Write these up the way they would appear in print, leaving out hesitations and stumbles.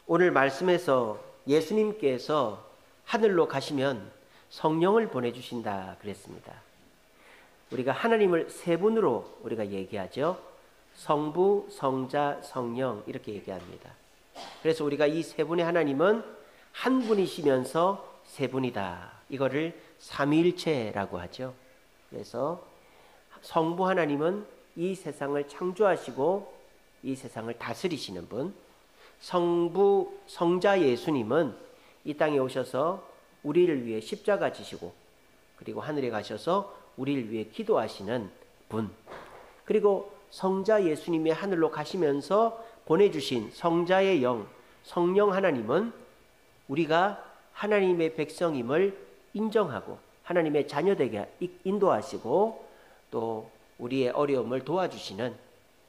오늘 말씀에서 예수님께서 하늘로 가시면 성령을 보내주신다 그랬습니다. 우리가 하나님을 세 분으로 우리가 얘기하죠. 성부, 성자, 성령 이렇게 얘기합니다. 그래서 우리가 이 세 분의 하나님은 한 분이시면서 세 분이다. 이거를 삼위일체라고 하죠. 그래서 성부 하나님은 이 세상을 창조하시고 이 세상을 다스리시는 분, 성부, 성자 예수님은 이 땅에 오셔서 우리를 위해 십자가 지시고 그리고 하늘에 가셔서 우리를 위해 기도하시는 분, 그리고 성자 예수님이 하늘로 가시면서 보내주신 성자의 영, 성령 하나님은 우리가 하나님의 백성임을 인정하고 하나님의 자녀되게 인도하시고 또 우리의 어려움을 도와주시는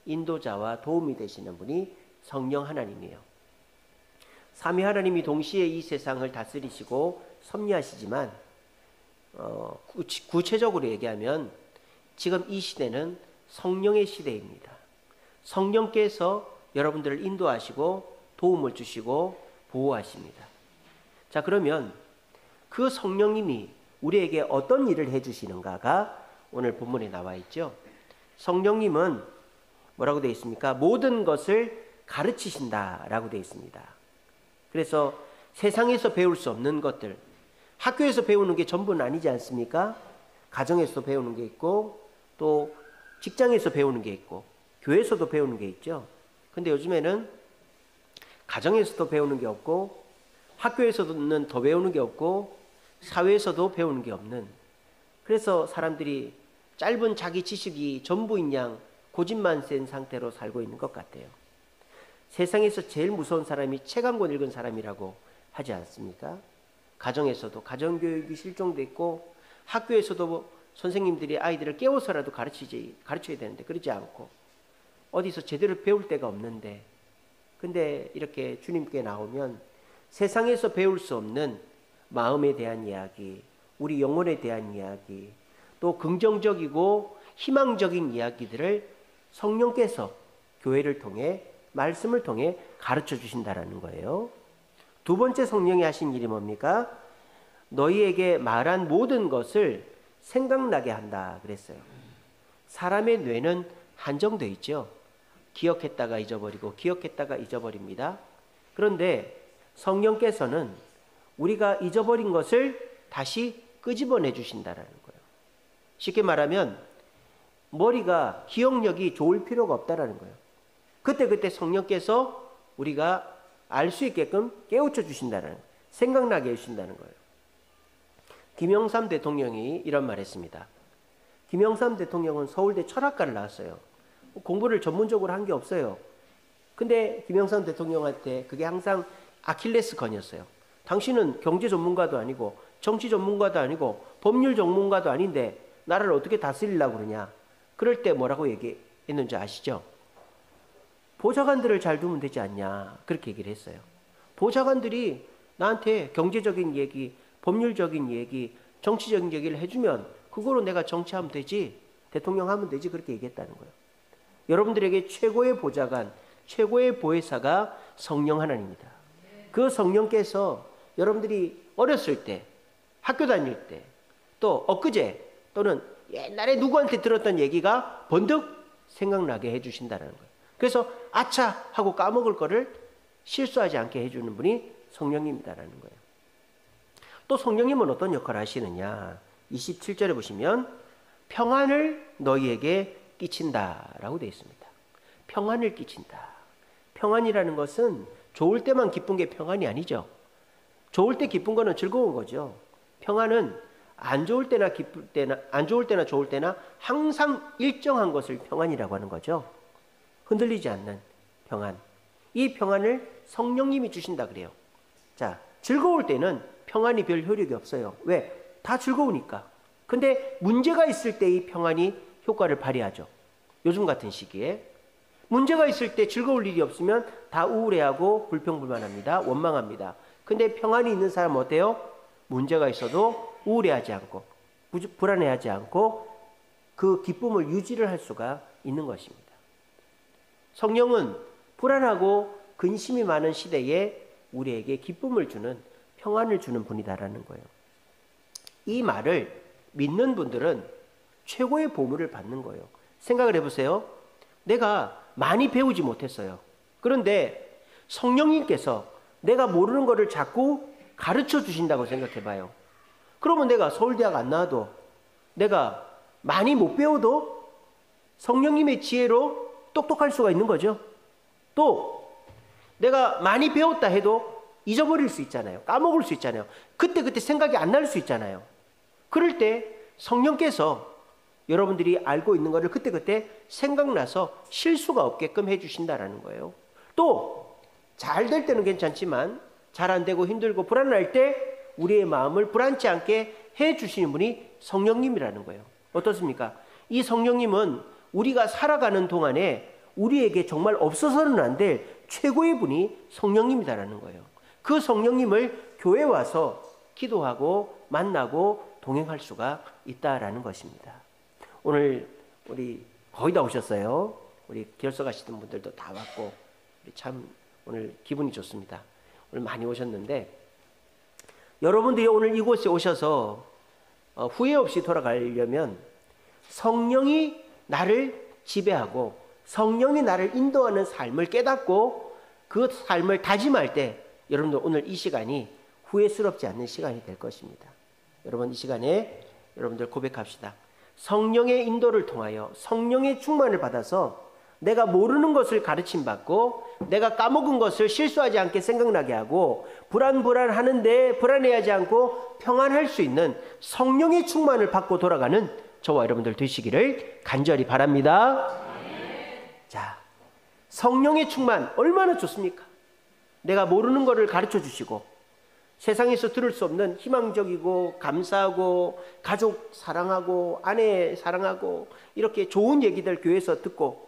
인도자와 도움이 되시는 분이 성령 하나님이에요. 삼위 하나님이 동시에 이 세상을 다스리시고 섭리하시지만 구체적으로 얘기하면 지금 이 시대는 성령의 시대입니다. 성령께서 여러분들을 인도하시고 도움을 주시고 보호하십니다. 자, 그러면 그 성령님이 우리에게 어떤 일을 해주시는가가 오늘 본문에 나와 있죠. 성령님은 뭐라고 되어 있습니까? 모든 것을 가르치신다라고 되어 있습니다. 그래서 세상에서 배울 수 없는 것들, 학교에서 배우는 게 전부는 아니지 않습니까? 가정에서 배우는 게 있고 또 직장에서 배우는 게 있고 교회에서도 배우는 게 있죠. 근데 요즘에는 가정에서도 배우는 게 없고 학교에서는 더 배우는 게 없고 사회에서도 배우는 게 없는, 그래서 사람들이 짧은 자기 지식이 전부인 양 고집만 센 상태로 살고 있는 것 같아요. 세상에서 제일 무서운 사람이 책 한 권 읽은 사람이라고 하지 않습니까? 가정에서도 가정교육이 실종됐고 학교에서도 선생님들이 아이들을 깨워서라도 가르쳐야 되는데 그러지 않고 어디서 제대로 배울 데가 없는데, 근데 이렇게 주님께 나오면 세상에서 배울 수 없는 마음에 대한 이야기, 우리 영혼에 대한 이야기, 또 긍정적이고 희망적인 이야기들을 성령께서 교회를 통해 말씀을 통해 가르쳐 주신다라는 거예요. 두 번째 성령이 하신 일이 뭡니까? 너희에게 말한 모든 것을 생각나게 한다 그랬어요. 사람의 뇌는 한정되어 있죠. 기억했다가 잊어버리고 기억했다가 잊어버립니다. 그런데 성령께서는 우리가 잊어버린 것을 다시 끄집어내 주신다라는 거예요. 쉽게 말하면 머리가 기억력이 좋을 필요가 없다라는 거예요. 그때 성령께서 우리가 알 수 있게끔 깨우쳐 주신다는 거예요. 생각나게 해주신다는 거예요. 김영삼 대통령이 이런 말 했습니다. 김영삼 대통령은 서울대 철학과를 나왔어요. 공부를 전문적으로 한 게 없어요. 근데 김영삼 대통령한테 그게 항상 아킬레스건이었어요. 당신은 경제 전문가도 아니고 정치 전문가도 아니고 법률 전문가도 아닌데 나라를 어떻게 다스리려고 그러냐. 그럴 때 뭐라고 얘기했는지 아시죠? 보좌관들을 잘 두면 되지 않냐. 그렇게 얘기를 했어요. 보좌관들이 나한테 경제적인 얘기, 법률적인 얘기, 정치적인 얘기를 해주면 그거로 내가 정치하면 되지, 대통령 하면 되지, 그렇게 얘기했다는 거예요. 여러분들에게 최고의 보좌관, 최고의 보혜사가 성령 하나님입니다. 그 성령께서 여러분들이 어렸을 때, 학교 다닐 때, 또 엊그제 또는 옛날에 누구한테 들었던 얘기가 번뜩 생각나게 해주신다는 거예요. 그래서 아차 하고 까먹을 거를 실수하지 않게 해주는 분이 성령님이다라는 거예요. 또 성령님은 어떤 역할을 하시느냐. 27절에 보시면 평안을 너희에게 끼친다라고 되어 있습니다. 평안을 끼친다. 평안이라는 것은 좋을 때만 기쁜 게 평안이 아니죠. 좋을 때 기쁜 거는 즐거운 거죠. 평안은 안 좋을 때나 기쁠 때나, 안 좋을 때나 좋을 때나 항상 일정한 것을 평안이라고 하는 거죠. 흔들리지 않는 평안. 이 평안을 성령님이 주신다 그래요. 자, 즐거울 때는 평안이 별 효력이 없어요. 왜? 다 즐거우니까. 근데 문제가 있을 때 이 평안이 효과를 발휘하죠. 요즘 같은 시기에. 문제가 있을 때 즐거울 일이 없으면 다 우울해하고 불평불만합니다. 원망합니다. 근데 평안이 있는 사람은 어때요? 문제가 있어도 우울해하지 않고 불안해하지 않고 그 기쁨을 유지를 할 수가 있는 것입니다. 성령은 불안하고 근심이 많은 시대에 우리에게 기쁨을 주는, 평안을 주는 분이다라는 거예요. 이 말을 믿는 분들은 최고의 보물을 받는 거예요. 생각을 해보세요. 내가 많이 배우지 못했어요. 그런데 성령님께서 내가 모르는 것을 자꾸 가르쳐 주신다고 생각해봐요. 그러면 내가 서울대학 안 나와도, 내가 많이 못 배워도 성령님의 지혜로 똑똑할 수가 있는 거죠. 또 내가 많이 배웠다 해도 잊어버릴 수 있잖아요. 까먹을 수 있잖아요. 그때 생각이 안 날 수 있잖아요. 그럴 때 성령께서 여러분들이 알고 있는 것을 그때 생각나서 실수가 없게끔 해주신다라는 거예요. 또 잘 될 때는 괜찮지만 잘 안 되고 힘들고 불안할 때 우리의 마음을 불안치 않게 해주시는 분이 성령님이라는 거예요. 어떻습니까? 이 성령님은 우리가 살아가는 동안에 우리에게 정말 없어서는 안 될 최고의 분이 성령님이다라는 거예요. 그 성령님을 교회에 와서 기도하고 만나고 동행할 수가 있다라는 것입니다. 오늘 우리 거의 다 오셨어요. 우리 결석하시던 분들도 다 왔고 참 오늘 기분이 좋습니다. 오늘 많이 오셨는데, 여러분들이 오늘 이곳에 오셔서 후회 없이 돌아가려면 성령이 나를 지배하고 성령이 나를 인도하는 삶을 깨닫고 그 삶을 다짐할 때 여러분들 오늘 이 시간이 후회스럽지 않는 시간이 될 것입니다. 여러분 이 시간에 여러분들 고백합시다. 성령의 인도를 통하여 성령의 충만을 받아서 내가 모르는 것을 가르침받고 내가 까먹은 것을 실수하지 않게 생각나게 하고 불안하는데 불안해하지 않고 평안할 수 있는 성령의 충만을 받고 돌아가는 저와 여러분들 되시기를 간절히 바랍니다. 자, 성령의 충만 얼마나 좋습니까? 내가 모르는 것을 가르쳐 주시고 세상에서 들을 수 없는 희망적이고 감사하고 가족 사랑하고 아내 사랑하고 이렇게 좋은 얘기들 교회에서 듣고,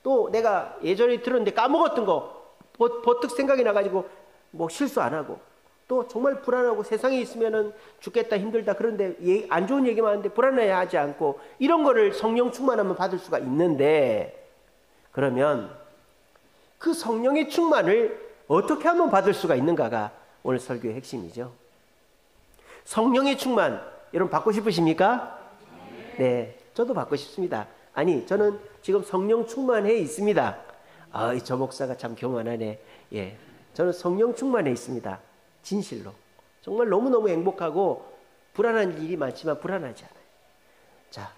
또 내가 예전에 들었는데 까먹었던 거 버뜩 생각이 나가지고 뭐 실수 안 하고, 또 정말 불안하고 세상에 있으면은 죽겠다 힘들다 그런데 안 좋은 얘기만 하는데 불안해하지 않고 이런 거를 성령 충만하면 받을 수가 있는데, 그러면 그 성령의 충만을 어떻게 하면 받을 수가 있는가가 오늘 설교의 핵심이죠. 성령의 충만 여러분 받고 싶으십니까? 네, 저도 받고 싶습니다. 아니, 저는 지금 성령 충만해 있습니다. 저 목사가 참 교만하네. 예, 저는 성령 충만해 있습니다. 진실로. 정말 너무너무 행복하고 불안한 일이 많지만 불안하지 않아요. 자,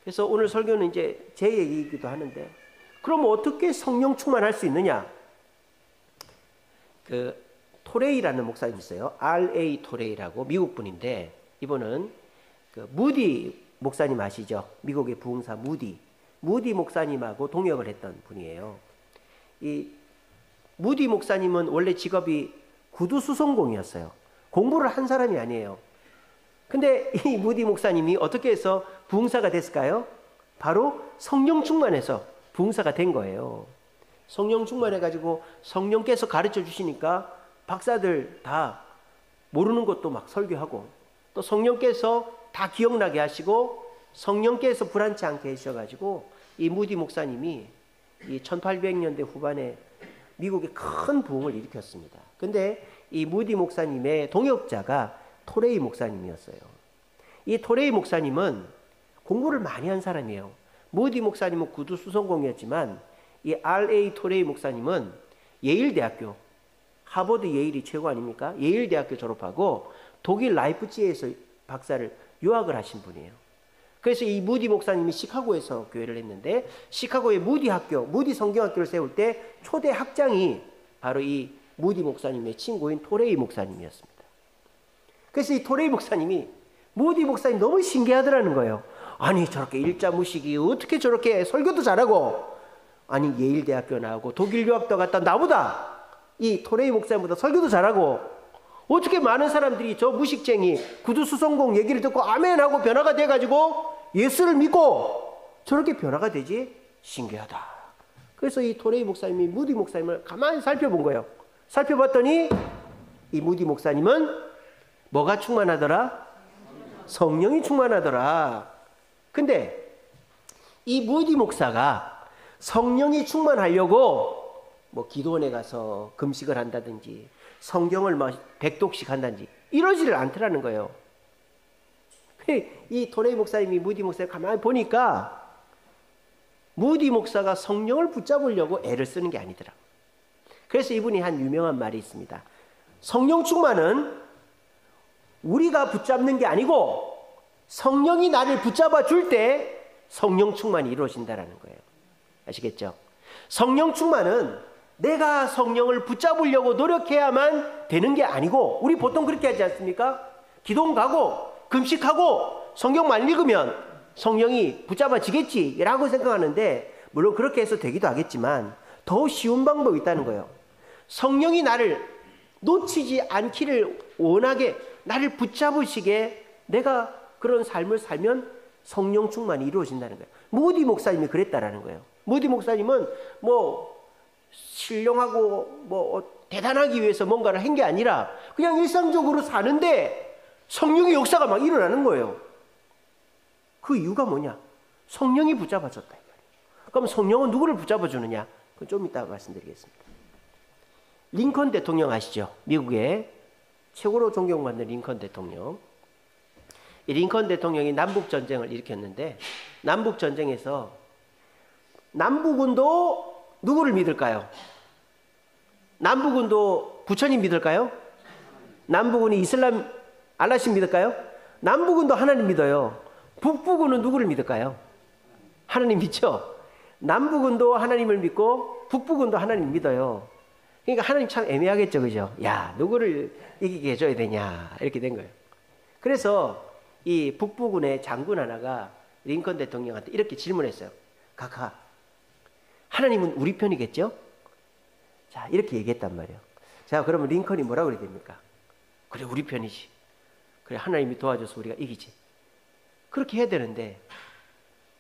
그래서 오늘 설교는 이제 제 얘기이기도 하는데, 그럼 어떻게 성령 충만할 수 있느냐? 그 토레이라는 목사님 있어요. R.A. 토레이라고 미국 분인데, 이분은 그 무디 목사님 아시죠? 미국의 부흥사 무디 목사님하고 동역을 했던 분이에요. 이 무디 목사님은 원래 직업이 구두 수송공이었어요. 공부를 한 사람이 아니에요. 근데 이 무디 목사님이 어떻게 해서 부흥사가 됐을까요? 바로 성령 충만해서 부흥사가 된 거예요. 성령 충만해가지고 성령께서 가르쳐 주시니까 박사들 다 모르는 것도 막 설교하고, 또 성령께서 다 기억나게 하시고 성령께서 불안치 않게 해주셔가지고 이 무디 목사님이 이 1800년대 후반에 미국에 큰 부흥을 일으켰습니다. 근데 이 무디 목사님의 동역자가 토레이 목사님이었어요. 이 토레이 목사님은 공부를 많이 한 사람이에요. 무디 목사님은 구두 수송공이었지만 이 R.A. 토레이 목사님은 예일대학교, 하버드 예일이 최고 아닙니까? 예일대학교 졸업하고 독일 라이프치히에서 박사를 유학을 하신 분이에요. 그래서 이 무디 목사님이 시카고에서 교회를 했는데, 시카고의 무디 학교, 무디 성경학교를 세울 때 초대 학장이 바로 이 무디 목사님의 친구인 토레이 목사님이었습니다. 그래서 이 토레이 목사님이 무디 목사님 너무 신기하더라는 거예요. 아니, 저렇게 일자무식이 어떻게 저렇게 설교도 잘하고, 아니 예일대학교 나오고 독일 유학도 갔다 나보다 이 토레이 목사님보다 설교도 잘하고, 어떻게 많은 사람들이 저 무식쟁이 구두수송공 얘기를 듣고 아멘하고 변화가 돼가지고 예수를 믿고 저렇게 변화가 되지? 신기하다. 그래서 이 토레이 목사님이 무디 목사님을 가만히 살펴본 거예요. 살펴봤더니 이 무디 목사님은 뭐가 충만하더라? 성령이 충만하더라. 근데 이 무디 목사가 성령이 충만하려고 뭐 기도원에 가서 금식을 한다든지 성경을 막 100독씩 한다든지 이러지를 않더라는 거예요. 이 토레이 목사님이 무디 목사님 가만히 보니까 무디 목사가 성령을 붙잡으려고 애를 쓰는 게 아니더라. 그래서 이분이 한 유명한 말이 있습니다. 성령 충만은 우리가 붙잡는 게 아니고 성령이 나를 붙잡아 줄 때 성령 충만이 이루어진다는 거예요. 아시겠죠? 성령 충만은 내가 성령을 붙잡으려고 노력해야만 되는 게 아니고, 우리 보통 그렇게 하지 않습니까? 기도원 가고 금식하고 성경만 읽으면 성령이 붙잡아지겠지 라고 생각하는데, 물론 그렇게 해서 되기도 하겠지만 더 쉬운 방법이 있다는 거예요. 성령이 나를 놓치지 않기를 원하게 나를 붙잡으시게 내가 그런 삶을 살면 성령 충만이 이루어진다는 거예요. 무디 목사님이 그랬다라는 거예요. 무디 목사님은 뭐 신령하고 뭐 대단하기 위해서 뭔가를 한 게 아니라 그냥 일상적으로 사는데 성령의 역사가 막 일어나는 거예요. 그 이유가 뭐냐? 성령이 붙잡아줬다. 그럼 성령은 누구를 붙잡아주느냐? 그건 좀 이따가 말씀드리겠습니다. 링컨 대통령 아시죠? 미국의 최고로 존경받는 링컨 대통령. 이 링컨 대통령이 남북전쟁을 일으켰는데, 남북전쟁에서 남북은도 누구를 믿을까요? 남북은도 부처님 믿을까요? 남북은이 이슬람 알라신 믿을까요? 남북은도 하나님 믿어요. 북부군은 누구를 믿을까요? 하나님 믿죠? 남북은도 하나님을 믿고 북부군도 하나님 믿어요. 그러니까 하나님 참 애매하겠죠, 그죠? 야, 누구를 이기게 해줘야 되냐, 이렇게 된 거예요. 그래서 이 북부군의 장군 하나가 링컨 대통령한테 이렇게 질문했어요. 각하, 하나님은 우리 편이겠죠? 자, 이렇게 얘기했단 말이에요. 자, 그러면 링컨이 뭐라고 그래야 됩니까? 그래, 우리 편이지. 그래, 하나님이 도와줘서 우리가 이기지. 그렇게 해야 되는데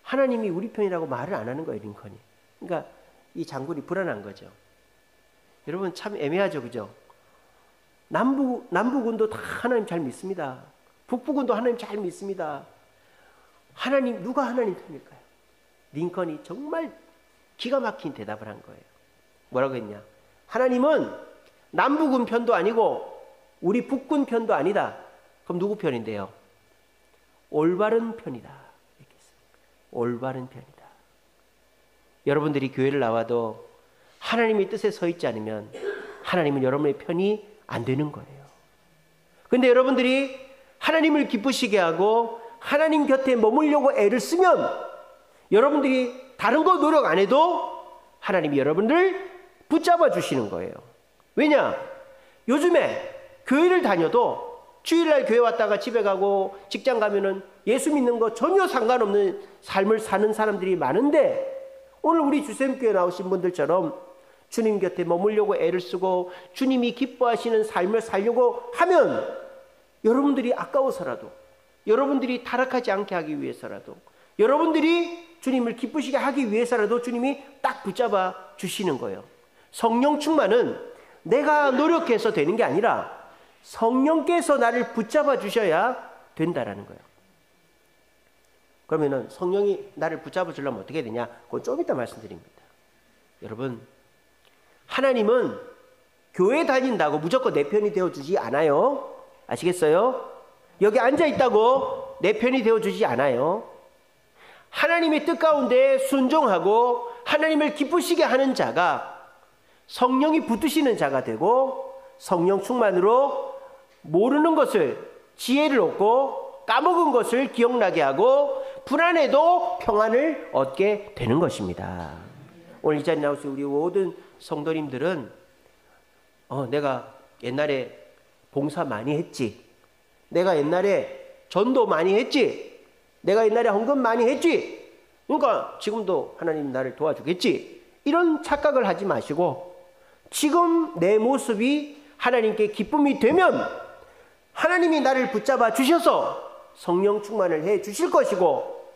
하나님이 우리 편이라고 말을 안 하는 거예요, 링컨이. 그러니까 이 장군이 불안한 거죠. 여러분 참 애매하죠, 그죠? 남부군도 다 하나님 잘 믿습니다. 북부군도 하나님 잘 믿습니다. 하나님, 누가 하나님 편일까요? 링컨이 정말 기가 막힌 대답을 한 거예요. 뭐라고 했냐? 하나님은 남부군 편도 아니고 우리 북군 편도 아니다. 그럼 누구 편인데요? 올바른 편이다. 이렇게 했어요. 올바른 편이다. 여러분들이 교회를 나와도 하나님의 뜻에 서 있지 않으면 하나님은 여러분의 편이 안 되는 거예요. 근데 여러분들이 하나님을 기쁘시게 하고 하나님 곁에 머물려고 애를 쓰면 여러분들이 다른 거 노력 안 해도 하나님이 여러분들 붙잡아 주시는 거예요. 왜냐? 요즘에 교회를 다녀도 주일날 교회 왔다가 집에 가고 직장 가면은 예수 믿는 거 전혀 상관없는 삶을 사는 사람들이 많은데, 오늘 우리 주샘교회 나오신 분들처럼 주님 곁에 머물려고 애를 쓰고 주님이 기뻐하시는 삶을 살려고 하면 여러분들이 아까워서라도, 여러분들이 타락하지 않게 하기 위해서라도, 여러분들이 주님을 기쁘시게 하기 위해서라도 주님이 딱 붙잡아 주시는 거예요. 성령 충만은 내가 노력해서 되는 게 아니라 성령께서 나를 붙잡아 주셔야 된다라는 거예요. 그러면은 성령이 나를 붙잡아 주려면 어떻게 되냐? 그건 좀 이따 말씀드립니다. 여러분, 하나님은 교회 다닌다고 무조건 내 편이 되어주지 않아요. 아시겠어요? 여기 앉아있다고 내 편이 되어주지 않아요. 하나님의 뜻 가운데 순종하고 하나님을 기쁘시게 하는 자가 성령이 붙드시는 자가 되고, 성령 충만으로 모르는 것을 지혜를 얻고 까먹은 것을 기억나게 하고 불안해도 평안을 얻게 되는 것입니다. 오늘 이 자리에 나오신 우리 모든 성도님들은 내가 옛날에 봉사 많이 했지, 내가 옛날에 전도 많이 했지, 내가 옛날에 헌금 많이 했지, 그러니까 지금도 하나님 나를 도와주겠지, 이런 착각을 하지 마시고 지금 내 모습이 하나님께 기쁨이 되면 하나님이 나를 붙잡아 주셔서 성령 충만을 해 주실 것이고,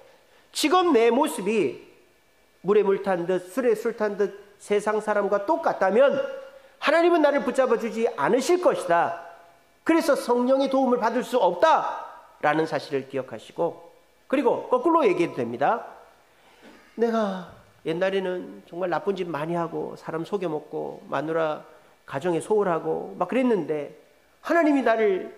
지금 내 모습이 물에 물 탄 듯 술에 술 탄 듯 세상 사람과 똑같다면 하나님은 나를 붙잡아 주지 않으실 것이다. 그래서 성령의 도움을 받을 수 없다라는 사실을 기억하시고, 그리고 거꾸로 얘기해도 됩니다. 내가 옛날에는 정말 나쁜 짓 많이 하고 사람 속여먹고 마누라 가정에 소홀하고 막 그랬는데 하나님이 나를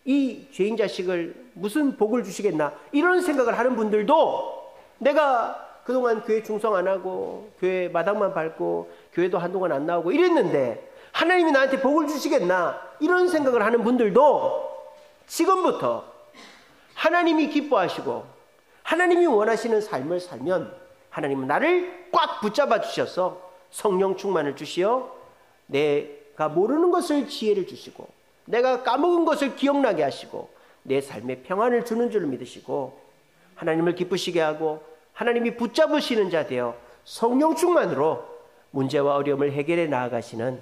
이 죄인 자식을 무슨 복을 주시겠나 이런 생각을 하는 분들도 내가 그동안 교회 충성 안 하고 교회 마당만 밟고 교회도 한동안 안 나오고 이랬는데 하나님이 나한테 복을 주시겠나 이런 생각을 하는 분들도 지금부터 하나님이 기뻐하시고 하나님이 원하시는 삶을 살면 하나님은 나를 꽉 붙잡아 주셔서 성령 충만을 주시어 내가 모르는 것을 지혜를 주시고 내가 까먹은 것을 기억나게 하시고 내 삶에 평안을 주는 줄 믿으시고 하나님을 기쁘시게 하고 하나님이 붙잡으시는 자 되어 성령 충만으로 문제와 어려움을 해결해 나아가시는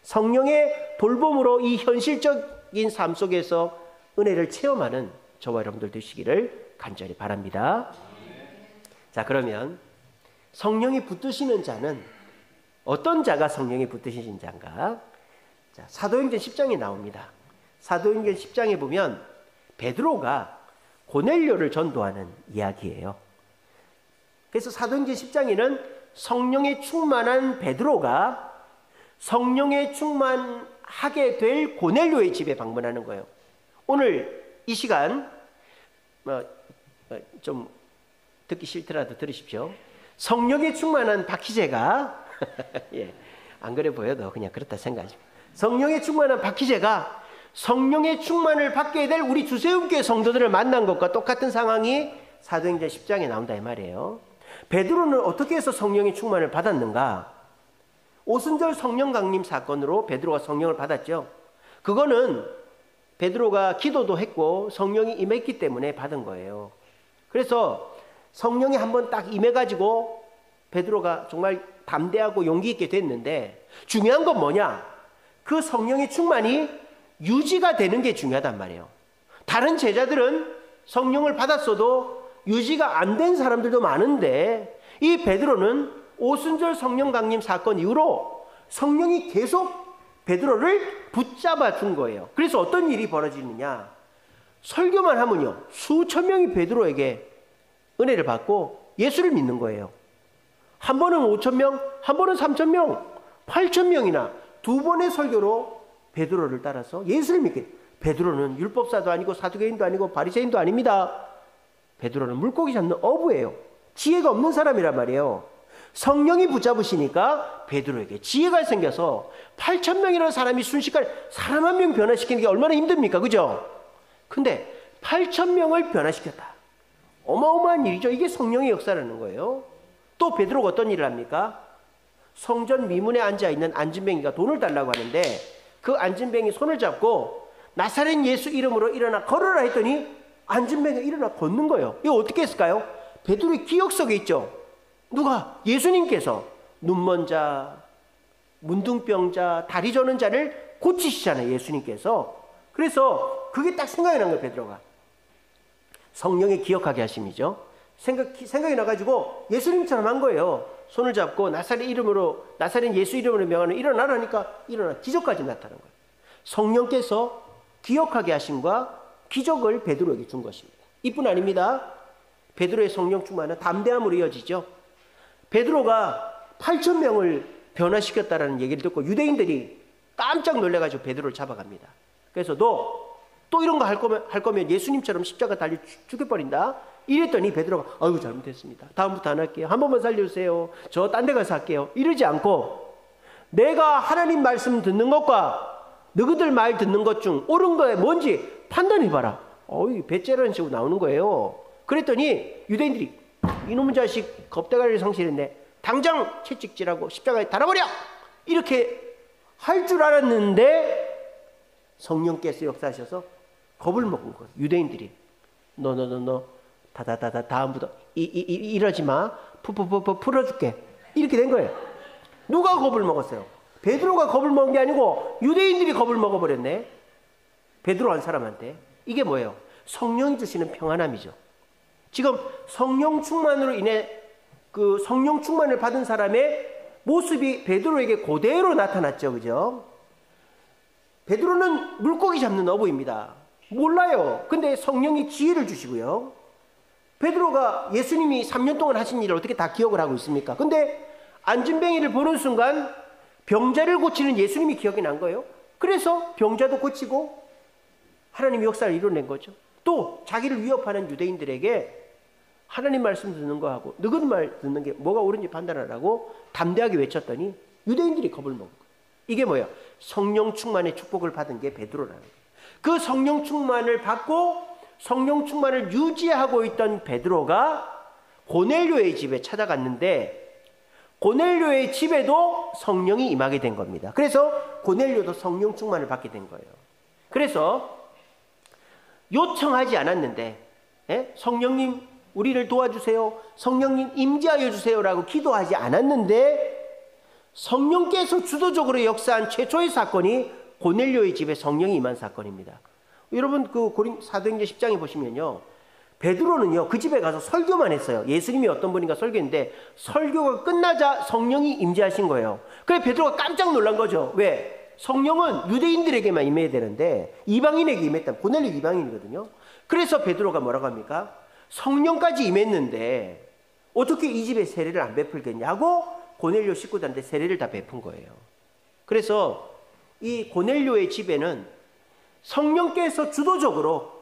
성령의 돌봄으로 이 현실적인 삶 속에서 은혜를 체험하는 저와 여러분들 되시기를 간절히 바랍니다. 자, 그러면 성령이 붙드시는 자는 어떤 자가 성령이 붙드시는 자인가? 자, 사도행전 10장에 나옵니다. 사도행전 10장에 보면 베드로가 고넬료를 전도하는 이야기예요. 그래서 사도행전 10장에는 성령에 충만한 베드로가 성령에 충만하게 될 고넬료의 집에 방문하는 거예요. 오늘 이 시간 좀 듣기 싫더라도 들으십시오. 성령에 충만한 박희재가 예, 안 그래 보여도 그냥 그렇다 생각하지. 성령에 충만한 박희재가 성령의 충만을 받게 될 우리 주세움교회 성도들을 만난 것과 똑같은 상황이 사도행전 10장에 나온다 이 말이에요. 베드로는 어떻게 해서 성령의 충만을 받았는가? 오순절 성령 강림 사건으로 베드로가 성령을 받았죠. 그거는 베드로가 기도도 했고 성령이 임했기 때문에 받은 거예요. 그래서 성령이 한번 딱 임해가지고 베드로가 정말 담대하고 용기 있게 됐는데 중요한 건 뭐냐? 그 성령의 충만이 유지가 되는 게 중요하단 말이에요. 다른 제자들은 성령을 받았어도 유지가 안 된 사람들도 많은데 이 베드로는 오순절 성령 강림 사건 이후로 성령이 계속 베드로를 붙잡아 준 거예요. 그래서 어떤 일이 벌어지느냐? 설교만 하면요 수천 명이 베드로에게 은혜를 받고 예수를 믿는 거예요. 한 번은 5,000명, 한 번은 3,000명, 8,000명이나 두 번의 설교로 베드로를 따라서 예수를 믿게. 베드로는 율법사도 아니고 사두개인도 아니고 바리새인도 아닙니다. 베드로는 물고기 잡는 어부예요. 지혜가 없는 사람이란 말이에요. 성령이 붙잡으시니까 베드로에게 지혜가 생겨서 8,000명이라는 사람이 순식간에 사람 한 명 변화시키는 게 얼마나 힘듭니까? 그죠? 근데 8,000명을 변화시켰다. 어마어마한 일이죠. 이게 성령의 역사라는 거예요. 또 베드로가 어떤 일을 합니까? 성전 미문에 앉아있는 안진뱅이가 돈을 달라고 하는데 그 안진뱅이 손을 잡고 나사렛 예수 이름으로 일어나 걸어라 했더니 안진뱅이가 일어나 걷는 거예요. 이거 어떻게 했을까요? 베드로의 기억 속에 있죠. 누가? 예수님께서 눈먼 자, 문둥병자, 다리 저는 자를 고치시잖아요. 예수님께서. 그래서 그게 딱 생각이 난 거예요. 베드로가. 성령의 기억하게 하심이죠. 생각이 나가지고 예수님처럼 한 거예요. 손을 잡고 나사렛 예수 이름으로 명하는 일어나라니까 일어나. 기적까지 나타난 거예요. 성령께서 기억하게 하심과 기적을 베드로에게 준 것입니다. 이뿐 아닙니다. 베드로의 성령 충만은 담대함으로 이어지죠. 베드로가 8,000명을 변화시켰다라는 얘기를 듣고 유대인들이 깜짝 놀래가지고 베드로를 잡아갑니다. 그래서 너 또 이런 거 할 거면 예수님처럼 십자가 달려 죽여버린다. 이랬더니 베드로가 아이고 잘못했습니다. 다음부터 안 할게요. 한 번만 살려주세요. 저 딴 데 가서 할게요. 이러지 않고 내가 하나님 말씀 듣는 것과 너희들 말 듣는 것 중 옳은 거에 뭔지 판단해봐라. 배째라는 식으로 나오는 거예요. 그랬더니 유대인들이 이놈의 자식 겁대가리를 상실했네. 당장 채찍질하고 십자가에 달아버려! 이렇게 할 줄 알았는데 성령께서 역사하셔서 겁을 먹은 거예요. 유대인들이 너 다다다다 다음부터 이러지 마. 푸푸푸푸 풀어줄게. 이렇게 된 거예요. 누가 겁을 먹었어요? 베드로가 겁을 먹은 게 아니고 유대인들이 겁을 먹어버렸네. 베드로 한 사람한테. 이게 뭐예요? 성령이 주시는 평안함이죠. 지금 성령 충만으로 인해 그 성령 충만을 받은 사람의 모습이 베드로에게 그대로 나타났죠. 그죠? 베드로는 물고기 잡는 어부입니다. 몰라요. 근데 성령이 지혜를 주시고요. 베드로가 예수님이 3년 동안 하신 일을 어떻게 다 기억을 하고 있습니까? 근데 안진뱅이를 보는 순간 병자를 고치는 예수님이 기억이 난 거예요. 그래서 병자도 고치고 하나님의 역사를 이뤄낸 거죠. 또 자기를 위협하는 유대인들에게 하나님 말씀 듣는 거하고 너희 말 듣는 게 뭐가 옳은지 판단하라고 담대하게 외쳤더니 유대인들이 겁을 먹은 거예요. 이게 뭐야? 성령 충만의 축복을 받은 게 베드로라는 거예요. 그 성령 충만을 받고 성령 충만을 유지하고 있던 베드로가 고넬료의 집에 찾아갔는데 고넬료의 집에도 성령이 임하게 된 겁니다. 그래서 고넬료도 성령 충만을 받게 된 거예요. 그래서 요청하지 않았는데 성령님 우리를 도와주세요. 성령님 임재하여 주세요라고 기도하지 않았는데 성령께서 주도적으로 역사한 최초의 사건이 고넬료의 집에 성령이 임한 사건입니다. 여러분 그 사도행전 10장에 보시면요. 베드로는요 그 집에 가서 설교만 했어요. 예수님이 어떤 분인가 설교했는데 설교가 끝나자 성령이 임재하신 거예요. 그래서 베드로가 깜짝 놀란 거죠. 왜? 성령은 유대인들에게만 임해야 되는데 이방인에게 임했다. 고넬료 이방인이거든요. 그래서 베드로가 뭐라고 합니까? 성령까지 임했는데 어떻게 이 집에 세례를 안 베풀겠냐고 고넬료 식구들한테 세례를 다 베푼 거예요. 그래서 이 고넬료의 집에는 성령께서 주도적으로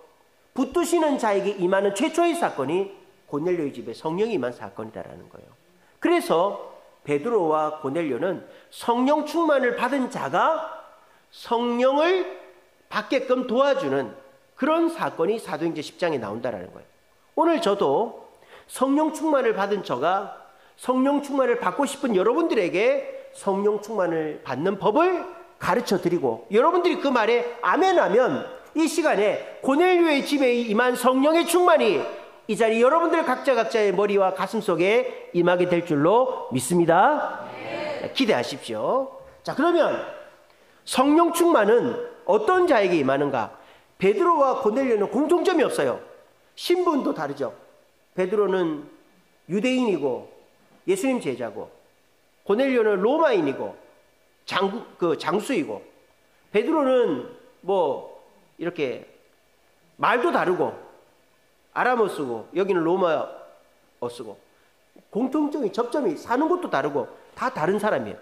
붙드시는 자에게 임하는 최초의 사건이 고넬료의 집에 성령이 임한 사건이다라는 거예요. 그래서 베드로와 고넬료는 성령 충만을 받은 자가 성령을 받게끔 도와주는 그런 사건이 사도행전 10장에 나온다라는 거예요. 오늘 저도 성령 충만을 받은 저가 성령 충만을 받고 싶은 여러분들에게 성령 충만을 받는 법을 가르쳐 드리고 여러분들이 그 말에 아멘하면 이 시간에 고넬료의 집에 임한 성령의 충만이 이 자리 여러분들 각자의 머리와 가슴 속에 임하게 될 줄로 믿습니다. 기대하십시오. 자, 그러면 성령 충만은 어떤 자에게 임하는가? 베드로와 고넬료는 공통점이 없어요. 신분도 다르죠. 베드로는 유대인이고 예수님 제자고 고넬료는 로마인이고 장수이고 베드로는 뭐 이렇게 말도 다르고 아람어 쓰고 여기는 로마어 쓰고 공통적인 접점이 사는 곳도 다르고 다 다른 사람이에요.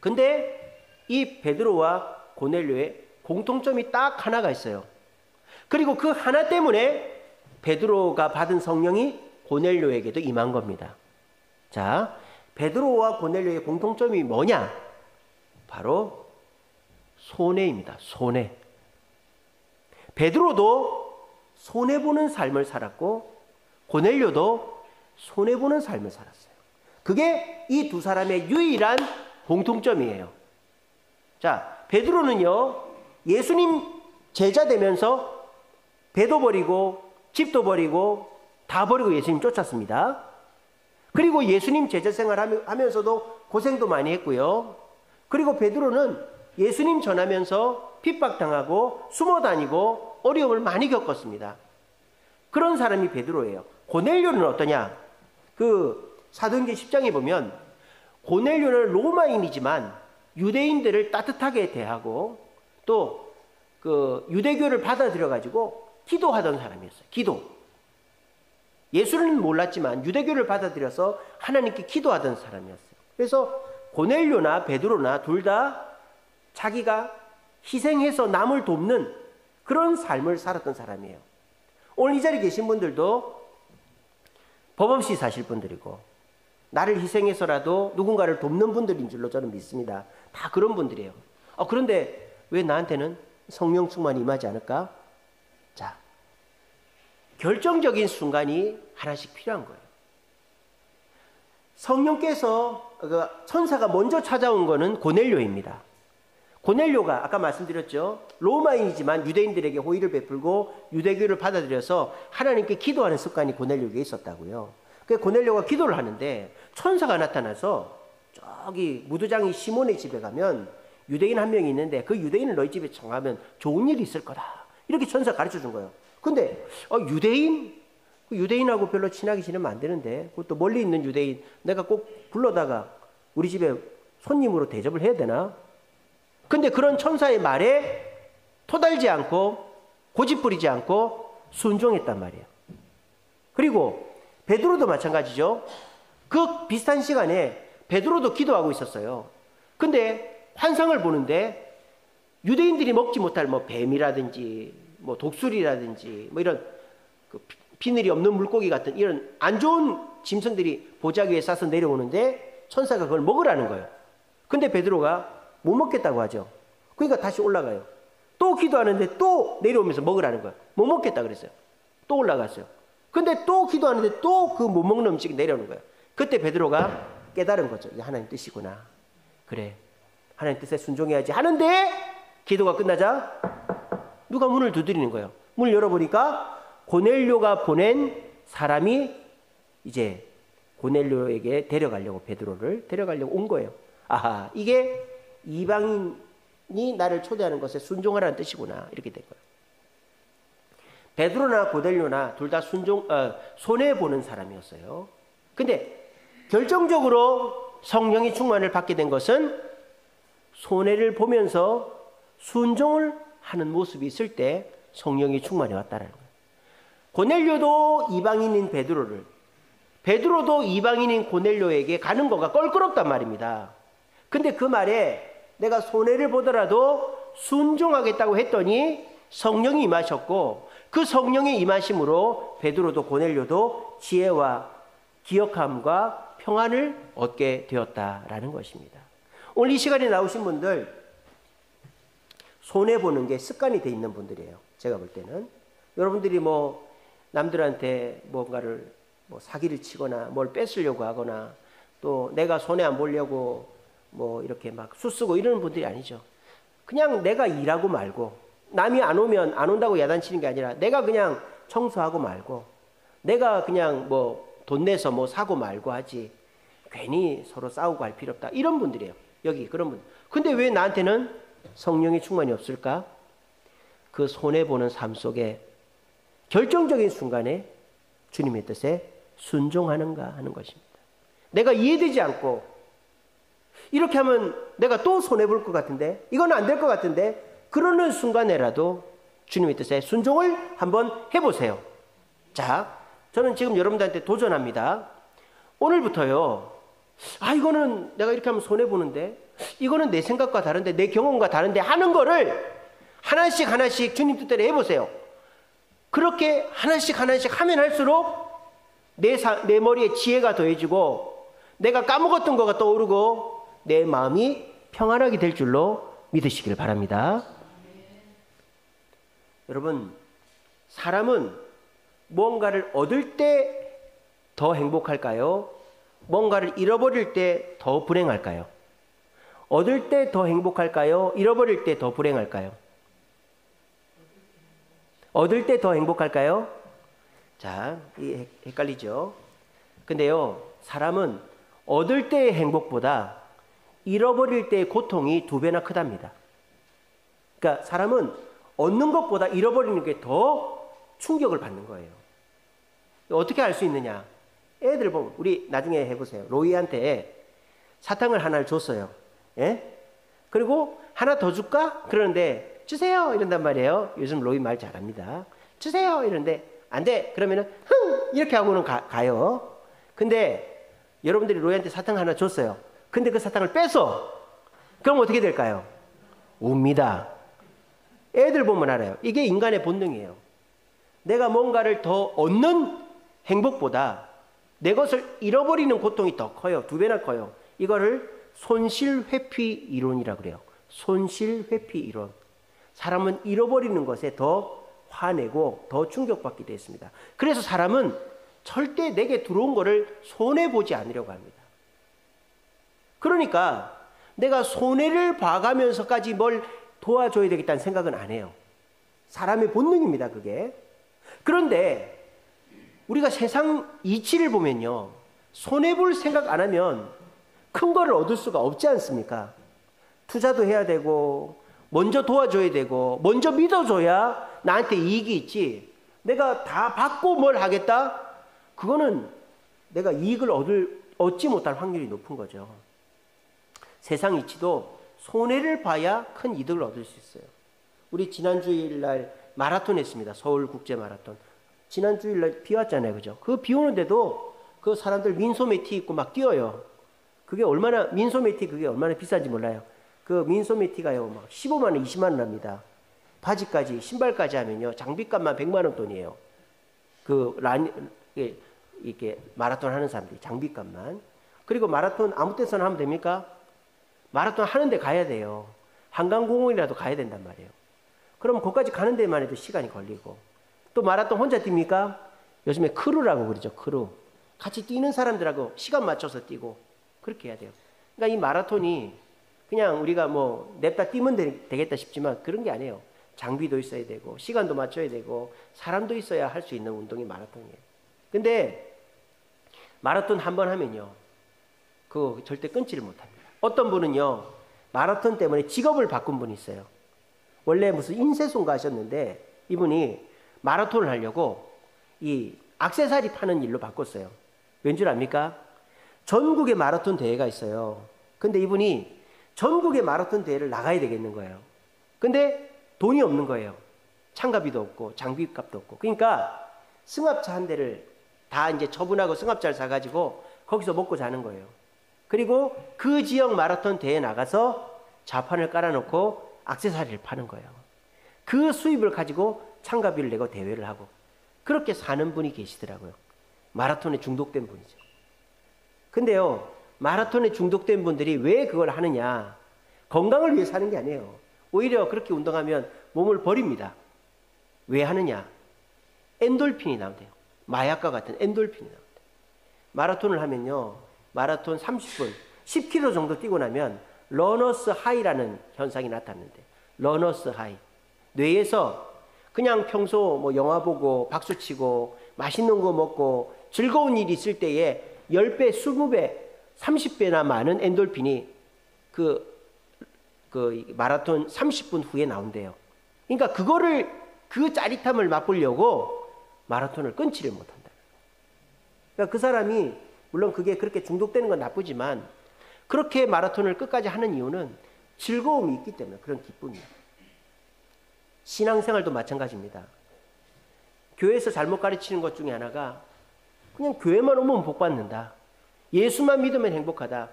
근데 이 베드로와 고넬료의 공통점이 딱 하나가 있어요. 그리고 그 하나 때문에 베드로가 받은 성령이 고넬료에게도 임한 겁니다. 자, 베드로와 고넬료의 공통점이 뭐냐? 바로 손해입니다. 손해. 베드로도 손해보는 삶을 살았고 고넬료도 손해보는 삶을 살았어요. 그게 이 두 사람의 유일한 공통점이에요. 자, 베드로는요 예수님 제자 되면서 배도 버리고 집도 버리고 다 버리고 예수님 쫓았습니다. 그리고 예수님 제자 생활하면서도 고생도 많이 했고요. 그리고 베드로는 예수님 전하면서 핍박당하고 숨어 다니고 어려움을 많이 겪었습니다. 그런 사람이 베드로예요. 고넬료는 어떠냐? 그 사도행전 10장에 보면 고넬료는 로마인이지만 유대인들을 따뜻하게 대하고 또 그 유대교를 받아들여 가지고 기도하던 사람이었어요. 기도. 예수는 몰랐지만 유대교를 받아들여서 하나님께 기도하던 사람이었어요. 그래서 고넬료나 베드로나 둘 다 자기가 희생해서 남을 돕는 그런 삶을 살았던 사람이에요. 오늘 이 자리에 계신 분들도 법 없이 사실 분들이고 나를 희생해서라도 누군가를 돕는 분들인 줄로 저는 믿습니다. 다 그런 분들이에요. 그런데 왜 나한테는 성령 충만이 임하지 않을까? 자, 결정적인 순간이 하나씩 필요한 거예요. 성령께서 천사가 먼저 찾아온 거는 고넬료입니다. 고넬료가 아까 말씀드렸죠. 로마인이지만 유대인들에게 호의를 베풀고 유대교를 받아들여서 하나님께 기도하는 습관이 고넬료에게 있었다고요. 그래서 고넬료가 기도를 하는데 천사가 나타나서 저기 무두장이 시몬의 집에 가면 유대인 한 명이 있는데 그 유대인을 너희 집에 청하면 좋은 일이 있을 거다. 이렇게 천사가 가르쳐 준 거예요. 근데 유대인? 유대인하고 별로 친하게 지내면 안 되는데 그것도 멀리 있는 유대인 내가 꼭 불러다가 우리 집에 손님으로 대접을 해야 되나? 근데 그런 천사의 말에 토달지 않고 고집부리지 않고 순종했단 말이에요. 그리고 베드로도 마찬가지죠. 그 비슷한 시간에 베드로도 기도하고 있었어요. 근데 환상을 보는데 유대인들이 먹지 못할 뭐 뱀이라든지 뭐 독수리라든지 뭐 이런 그 비늘이 없는 물고기 같은 이런 안 좋은 짐승들이 보자기 위에 싸서 내려오는데 천사가 그걸 먹으라는 거예요. 근데 베드로가 못 먹겠다고 하죠. 그러니까 다시 올라가요. 또 기도하는데 또 내려오면서 먹으라는 거예요. 못 먹겠다 그랬어요. 또 올라갔어요. 근데 또 기도하는데 또 그 못 먹는 음식이 내려오는 거예요. 그때 베드로가 깨달은 거죠. 이게 하나님 뜻이구나. 그래, 하나님 뜻에 순종해야지 하는데 기도가 끝나자 누가 문을 두드리는 거예요. 문을 열어보니까 고넬료가 보낸 사람이 이제 고넬료에게 데려가려고, 베드로를 데려가려고 온 거예요. 아하, 이게 이방인이 나를 초대하는 것에 순종하라는 뜻이구나. 이렇게 된 거예요. 베드로나 고넬료나 둘 다 손해보는 사람이었어요. 근데 결정적으로 성령의 충만을 받게 된 것은 손해를 보면서 순종을 하는 모습이 있을 때 성령의 충만이 왔다는 거예요. 고넬료도 이방인인 베드로도 이방인인 고넬료에게 가는 거가 껄끄럽단 말입니다. 근데 그 말에 내가 손해를 보더라도 순종하겠다고 했더니 성령이 임하셨고, 그 성령의 임하심으로 베드로도 고넬료도 지혜와 기억함과 평안을 얻게 되었다라는 것입니다. 오늘 이 시간에 나오신 분들 손해보는 게 습관이 돼 있는 분들이에요. 제가 볼 때는 여러분들이 뭐 남들한테 뭔가를 뭐 사기를 치거나 뭘 뺏으려고 하거나 또 내가 손해 안 보려고 뭐 이렇게 막 수쓰고 이러는 분들이 아니죠. 그냥 내가 일하고 말고, 남이 안 오면 안 온다고 야단치는 게 아니라 내가 그냥 청소하고 말고, 내가 그냥 뭐 돈 내서 뭐 사고 말고 하지 괜히 서로 싸우고 할 필요 없다, 이런 분들이에요. 여기 그런 분. 근데 왜 나한테는 성령의 충만이 없을까? 그 손해보는 삶 속에 결정적인 순간에 주님의 뜻에 순종하는가 하는 것입니다. 내가 이해되지 않고 이렇게 하면 내가 또 손해볼 것 같은데, 이건 안 될 것 같은데, 그러는 순간에라도 주님의 뜻에 순종을 한번 해보세요. 자, 저는 지금 여러분들한테 도전합니다. 오늘부터요, 이거는 내가 이렇게 하면 손해보는데, 이거는 내 생각과 다른데, 내 경험과 다른데 하는 거를 하나씩 하나씩 주님 뜻대로 해보세요. 그렇게 하나씩 하나씩 하면 할수록 내 머리에 지혜가 더해지고 내가 까먹었던 거가 떠오르고 내 마음이 평안하게 될 줄로 믿으시길 바랍니다. 여러분, 사람은 뭔가를 얻을 때 더 행복할까요? 뭔가를 잃어버릴 때 더 불행할까요? 얻을 때 더 행복할까요? 잃어버릴 때 더 불행할까요? 얻을 때 더 행복할까요? 자, 헷갈리죠? 근데요, 사람은 얻을 때의 행복보다 잃어버릴 때의 고통이 2배나 크답니다. 그러니까 사람은 얻는 것보다 잃어버리는 게 더 충격을 받는 거예요. 어떻게 알 수 있느냐? 애들 보면, 우리 나중에 해보세요. 로이한테 사탕을 하나를 줬어요. 예? 그리고 하나 더 줄까? 그러는데 주세요 이런단 말이에요. 요즘 로이 말 잘합니다. 주세요 이러는데 안 돼. 그러면은 흥 이렇게 하고는 가요. 근데 여러분들이 로이한테 사탕 하나 줬어요. 근데 그 사탕을 뺏어. 그럼 어떻게 될까요? 웁니다. 애들 보면 알아요. 이게 인간의 본능이에요. 내가 뭔가를 더 얻는 행복보다 내 것을 잃어버리는 고통이 더 커요. 2배나 커요. 이거를 손실회피 이론이라고 그래요. 손실회피 이론. 사람은 잃어버리는 것에 더 화내고 더 충격받게 되어 있습니다. 그래서 사람은 절대 내게 들어온 거를 손해보지 않으려고 합니다. 그러니까 내가 손해를 봐가면서까지 뭘 도와줘야 되겠다는 생각은 안 해요. 사람의 본능입니다, 그게. 그런데 우리가 세상 이치를 보면요, 손해볼 생각 안 하면 큰 거를 얻을 수가 없지 않습니까? 투자도 해야 되고 먼저 도와줘야 되고 먼저 믿어줘야 나한테 이익이 있지, 내가 다 받고 뭘 하겠다? 그거는 내가 이익을 얻지 못할 확률이 높은 거죠. 세상 이치도 손해를 봐야 큰 이득을 얻을 수 있어요. 우리 지난 주일날 마라톤 했습니다. 서울 국제 마라톤. 지난 주일날 비 왔잖아요. 그죠? 그 비 오는데도 그 사람들 민소매 티 입고 막 뛰어요. 그게 얼마나, 민소매 티 그게 얼마나 비싼지 몰라요. 그 민소매 티가요, 막 15만 원, 20만 원 합니다. 바지까지, 신발까지 하면요, 장비값만 100만 원 돈이에요. 이렇게 마라톤 하는 사람들이 장비값만. 그리고 마라톤 아무 때서나 하면 됩니까? 마라톤 하는데 가야 돼요. 한강공원이라도 가야 된단 말이에요. 그럼 거기까지 가는 데만 해도 시간이 걸리고. 또 마라톤 혼자 뜁니까? 요즘에 크루라고 그러죠. 크루. 같이 뛰는 사람들하고 시간 맞춰서 뛰고 그렇게 해야 돼요. 그러니까 이 마라톤이 그냥 우리가 뭐 냅다 뛰면 되겠다 싶지만 그런 게 아니에요. 장비도 있어야 되고 시간도 맞춰야 되고 사람도 있어야 할 수 있는 운동이 마라톤이에요. 근데 마라톤 한 번 하면요, 그거 절대 끊지를 못합니다. 어떤 분은요, 마라톤 때문에 직업을 바꾼 분이 있어요. 원래 무슨 인쇄소인가 하셨는데 이분이 마라톤을 하려고 이 액세서리 파는 일로 바꿨어요. 왠 줄 압니까? 전국에 마라톤 대회가 있어요. 근데 이분이 전국의 마라톤 대회를 나가야 되겠는 거예요. 근데 돈이 없는 거예요. 참가비도 없고 장비값도 없고. 그러니까 승합차 한 대를 다 이제 처분하고 승합차를 사가지고 거기서 먹고 자는 거예요. 그리고 그 지역 마라톤 대회에 나가서 좌판을 깔아놓고 액세서리를 파는 거예요. 그 수입을 가지고 참가비를 내고 대회를 하고 그렇게 사는 분이 계시더라고요. 마라톤에 중독된 분이죠. 근데요, 마라톤에 중독된 분들이 왜 그걸 하느냐? 건강을 위해서 하는 게 아니에요. 오히려 그렇게 운동하면 몸을 버립니다. 왜 하느냐? 엔돌핀이 나온대요. 마약과 같은 엔돌핀이 나온대요. 마라톤을 하면요, 마라톤 30분, 10km 정도 뛰고 나면 러너스 하이라는 현상이 나타나는데, 러너스 하이. 뇌에서 그냥 평소 뭐 영화 보고 박수 치고 맛있는 거 먹고 즐거운 일이 있을 때에 10배, 20배, 30배나 많은 엔돌핀이 그 마라톤 30분 후에 나온대요. 그러니까 그 짜릿함을 맛보려고 마라톤을 끊지를 못한다. 그러니까 그 사람이 물론 그게 그렇게 중독되는 건 나쁘지만 그렇게 마라톤을 끝까지 하는 이유는 즐거움이 있기 때문에, 그런 기쁨이에요. 신앙생활도 마찬가지입니다. 교회에서 잘못 가르치는 것 중에 하나가 그냥 교회만 오면 복 받는다. 예수만 믿으면 행복하다.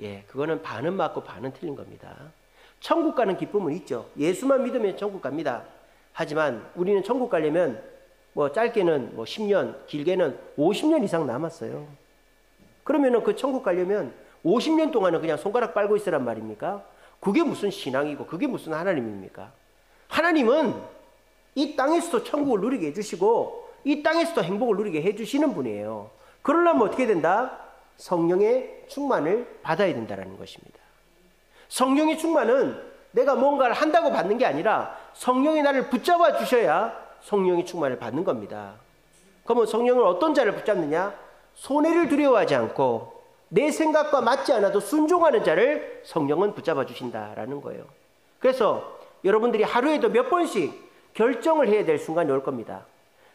예, 그거는 반은 맞고 반은 틀린 겁니다. 천국 가는 기쁨은 있죠. 예수만 믿으면 천국 갑니다. 하지만 우리는 천국 가려면 뭐 짧게는 뭐 10년, 길게는 50년 이상 남았어요. 그러면은 그 천국 가려면 50년 동안은 그냥 손가락 빨고 있으란 말입니까? 그게 무슨 신앙이고 그게 무슨 하나님입니까? 하나님은 이 땅에서도 천국을 누리게 해주시고 이 땅에서도 행복을 누리게 해주시는 분이에요. 그러려면 어떻게 된다? 성령의 충만을 받아야 된다는 것입니다. 성령의 충만은 내가 뭔가를 한다고 받는 게 아니라 성령이 나를 붙잡아 주셔야 성령의 충만을 받는 겁니다. 그러면 성령을 어떤 자를 붙잡느냐? 손해를 두려워하지 않고 내 생각과 맞지 않아도 순종하는 자를 성령은 붙잡아 주신다라는 거예요. 그래서 여러분들이 하루에도 몇 번씩 결정을 해야 될 순간이 올 겁니다.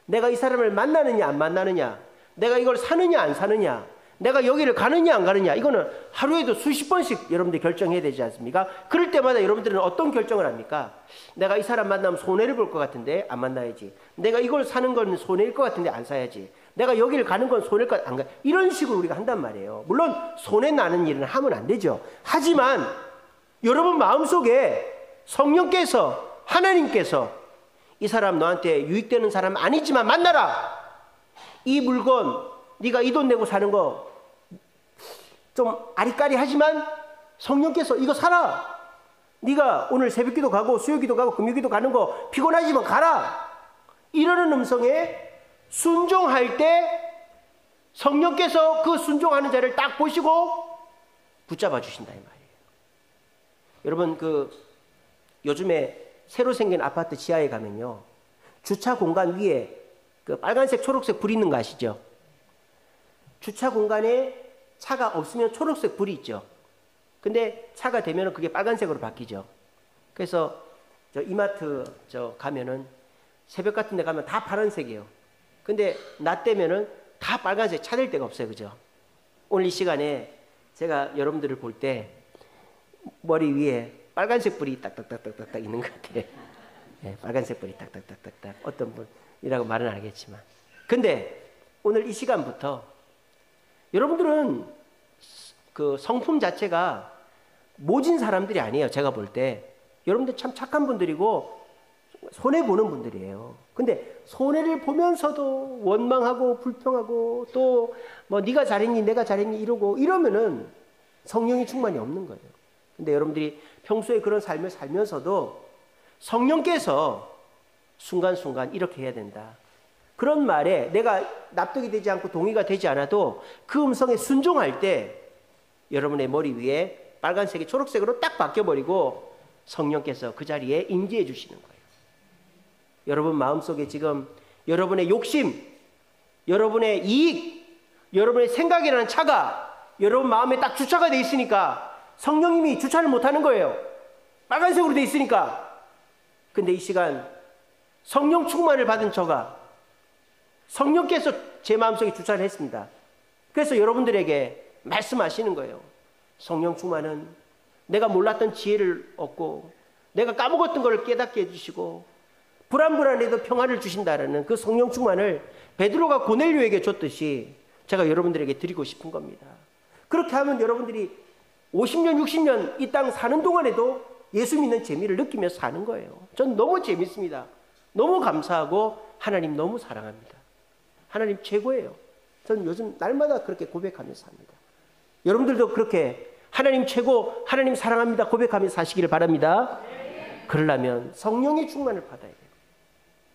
내가 이 사람을 만나느냐 안 만나느냐, 내가 이걸 사느냐 안 사느냐, 내가 여기를 가느냐 안 가느냐, 이거는 하루에도 수십 번씩 여러분들이 결정해야 되지 않습니까? 그럴 때마다 여러분들은 어떤 결정을 합니까? 내가 이 사람 만나면 손해를 볼 것 같은데 안 만나야지. 내가 이걸 사는 건 손해일 것 같은데 안 사야지. 내가 여기를 가는 건 손해일 것 같은데 안 가. 이런 식으로 우리가 한단 말이에요. 물론 손해 나는 일은 하면 안 되죠. 하지만 여러분 마음속에 성령께서, 하나님께서 이 사람 너한테 유익되는 사람 아니지만 만나라. 이 물건 네가 이 돈 내고 사는 거 좀 아리까리하지만 성령께서 이거 사라. 네가 오늘 새벽기도 가고 수요기도 가고 금요기도 가는 거 피곤하지만 가라. 이러는 음성에 순종할 때 성령께서 그 순종하는 자를 딱 보시고 붙잡아 주신다 이 말이에요. 여러분 요즘에 새로 생긴 아파트 지하에 가면요, 주차 공간 위에 그 빨간색 초록색 불이 있는 거 아시죠? 주차 공간에 차가 없으면 초록색 불이 있죠. 근데 차가 되면 그게 빨간색으로 바뀌죠. 그래서 저 이마트 가면은 새벽 같은 데 가면 다 파란색이에요. 근데 낮 되면은 다 빨간색, 찾을 데가 없어요. 그죠? 오늘 이 시간에 제가 여러분들을 볼 때 머리 위에 빨간색 불이 딱딱딱딱딱 있는 것 같아요. 네, 빨간색 불이 딱딱딱딱딱. 어떤 분이라고 말은 안 하겠지만. 근데 오늘 이 시간부터 여러분들은 그 성품 자체가 모진 사람들이 아니에요. 제가 볼 때 여러분들 참 착한 분들이고 손해보는 분들이에요. 근데 손해를 보면서도 원망하고 불평하고 또 뭐 네가 잘했니 내가 잘했니 이러면은 성령의 충만이 없는 거예요. 근데 여러분들이 평소에 그런 삶을 살면서도 성령께서 순간순간 이렇게 해야 된다, 그런 말에 내가 납득이 되지 않고 동의가 되지 않아도 그 음성에 순종할 때 여러분의 머리 위에 빨간색이 초록색으로 딱 바뀌어버리고 성령께서 그 자리에 임재해 주시는 거예요. 여러분 마음속에 지금 여러분의 욕심, 여러분의 이익, 여러분의 생각이라는 차가 여러분 마음에 딱 주차가 돼 있으니까 성령님이 주차를 못하는 거예요. 빨간색으로 돼 있으니까. 근데 이 시간 성령 충만을 받은 저가 성령께서 제 마음속에 주차를 했습니다. 그래서 여러분들에게 말씀하시는 거예요. 성령 충만은 내가 몰랐던 지혜를 얻고 내가 까먹었던 것을 깨닫게 해주시고 불안불안해도 평안을 주신다라는 그 성령 충만을 베드로가 고넬료에게 줬듯이 제가 여러분들에게 드리고 싶은 겁니다. 그렇게 하면 여러분들이 50년, 60년 이 땅 사는 동안에도 예수 믿는 재미를 느끼며 사는 거예요. 전 너무 재밌습니다. 너무 감사하고 하나님 너무 사랑합니다. 하나님 최고예요. 저는 요즘 날마다 그렇게 고백하면서 삽니다. 여러분들도 그렇게 하나님 최고, 하나님 사랑합니다 고백하면서 사시기를 바랍니다. 그러려면 성령의 충만을 받아야 돼요.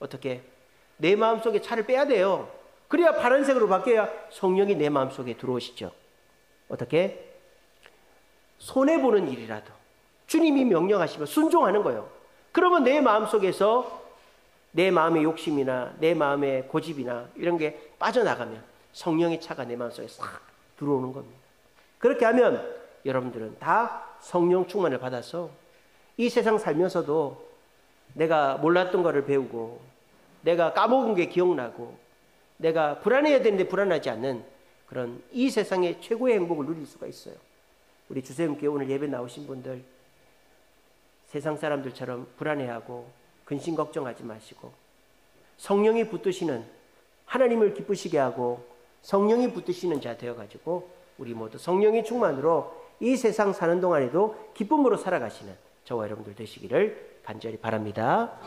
어떻게? 내 마음속에 차를 빼야 돼요. 그래야 파란색으로 바뀌어야 성령이 내 마음속에 들어오시죠. 어떻게? 손해보는 일이라도 주님이 명령하시면 순종하는 거예요. 그러면 내 마음속에서 내 마음의 욕심이나 내 마음의 고집이나 이런 게 빠져나가면 성령의 차가 내 마음속에 싹 들어오는 겁니다. 그렇게 하면 여러분들은 다 성령 충만을 받아서 이 세상 살면서도 내가 몰랐던 것을 배우고 내가 까먹은 게 기억나고 내가 불안해야 되는데 불안하지 않는 그런 이 세상의 최고의 행복을 누릴 수가 있어요. 우리 주세님께 오늘 예배 나오신 분들 세상 사람들처럼 불안해하고 근심 걱정하지 마시고 성령이 붙드시는, 하나님을 기쁘시게 하고 성령이 붙드시는 자 되어가지고 우리 모두 성령의 충만으로 이 세상 사는 동안에도 기쁨으로 살아가시는 저와 여러분들 되시기를 간절히 바랍니다.